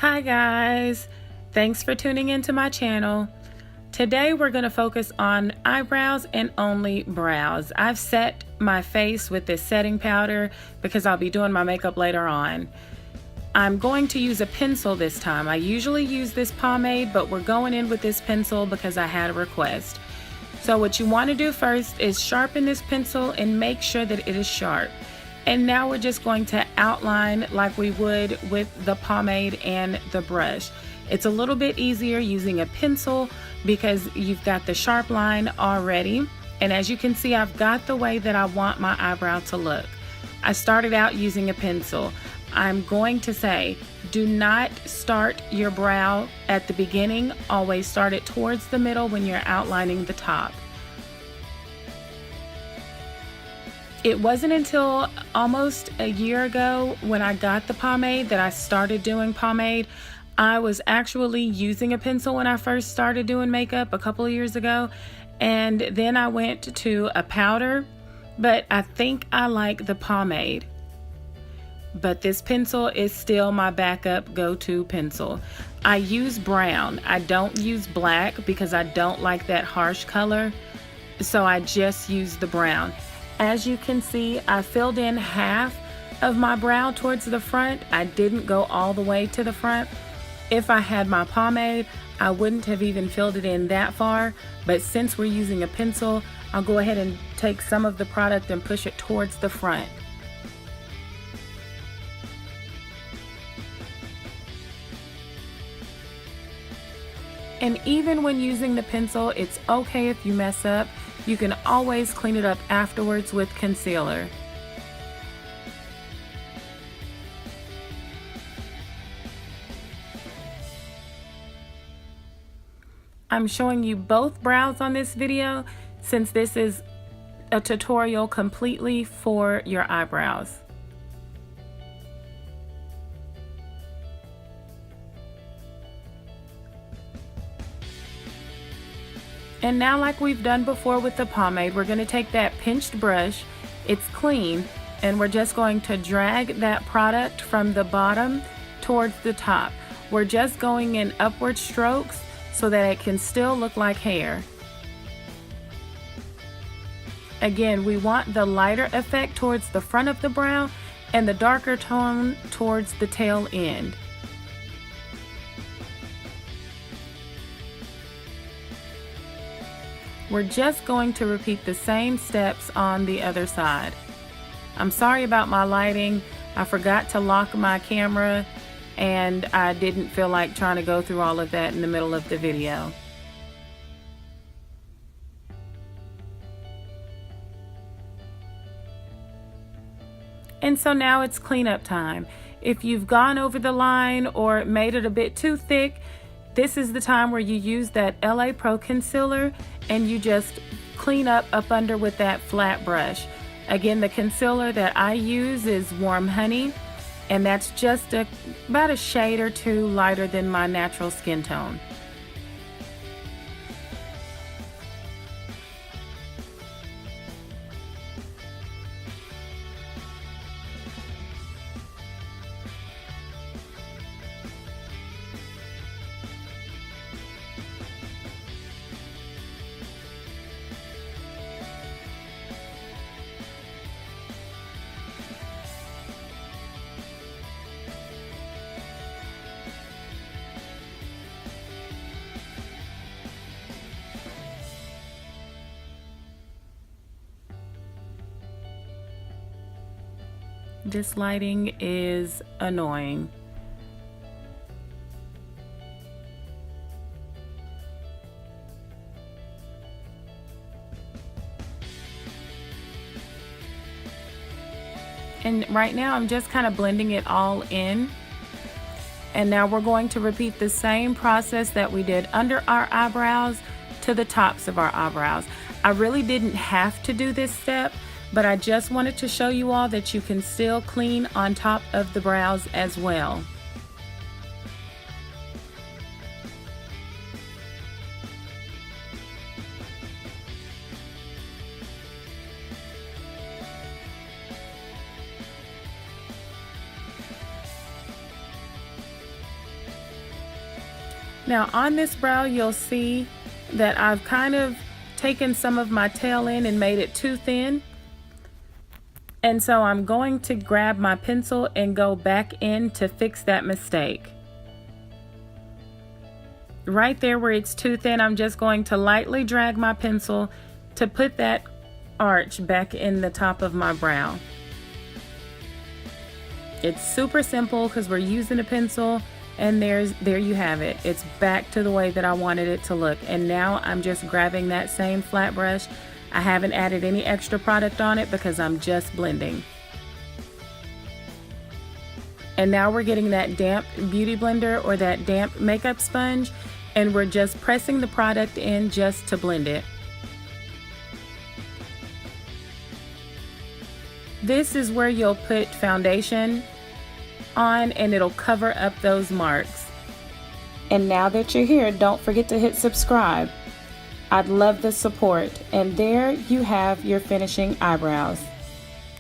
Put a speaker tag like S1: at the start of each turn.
S1: Hi guys, thanks for tuning into my channel. Today we're going to focus on eyebrows and only brows. I've set my face with this setting powder because I'll be doing my makeup later on. I'm going to use a pencil this time. I usually use this pomade, but we're going in with this pencil because I had a request. So what you want to do first is sharpen this pencil and make sure that it is sharp. And now we're just going to outline like we would with the pomade and the brush. It's a little bit easier using a pencil because you've got the sharp line already. And as you can see, I've got the way that I want my eyebrow to look. I started out using a pencil. I'm going to say, do not start your brow at the beginning. Always start it towards the middle when you're outlining the top. It wasn't until almost a year ago when I got the pomade that I started doing pomade. I was actually using a pencil when I first started doing makeup a couple of years ago, and then I went to a powder, but I think I like the pomade. But this pencil is still my backup go-to pencil. I use brown. I don't use black because I don't like that harsh color, so I just use the brown. As you can see, I filled in half of my brow towards the front. I didn't go all the way to the front. If I had my pomade, I wouldn't have even filled it in that far. But since we're using a pencil, I'll go ahead and take some of the product and push it towards the front. And even when using the pencil, it's okay if you mess up. You can always clean it up afterwards with concealer. I'm showing you both brows on this video since this is a tutorial completely for your eyebrows. And now, like we've done before with the pomade, we're going to take that pinched brush, it's clean, and we're just going to drag that product from the bottom towards the top. We're just going in upward strokes so that it can still look like hair. Again, we want the lighter effect towards the front of the brow and the darker tone towards the tail end. We're just going to repeat the same steps on the other side. I'm sorry about my lighting. I forgot to lock my camera and I didn't feel like trying to go through all of that in the middle of the video. And so now it's cleanup time. If you've gone over the line or made it a bit too thick, this is the time where you use that LA Pro concealer and you just clean up under with that flat brush. Again, the concealer that I use is Warm Honey, and that's just about a shade or two lighter than my natural skin tone. This lighting is annoying. And right now I'm just kind of blending it all in. And now we're going to repeat the same process that we did under our eyebrows to the tops of our eyebrows. I really didn't have to do this step, but I just wanted to show you all that you can still clean on top of the brows as well. Now on this brow, you'll see that I've kind of taken some of my tail in and made it too thin. And so I'm going to grab my pencil and go back in to fix that mistake. Right there where it's too thin, I'm just going to lightly drag my pencil to put that arch back in the top of my brow. It's super simple because we're using a pencil, and there you have it. It's back to the way that I wanted it to look. And now I'm just grabbing that same flat brush. I haven't added any extra product on it because I'm just blending. And now we're getting that damp beauty blender or that damp makeup sponge, and we're just pressing the product in just to blend it. This is where you'll put foundation on and it'll cover up those marks. And now that you're here, don't forget to hit subscribe. I'd love the support. And there you have your finishing eyebrows.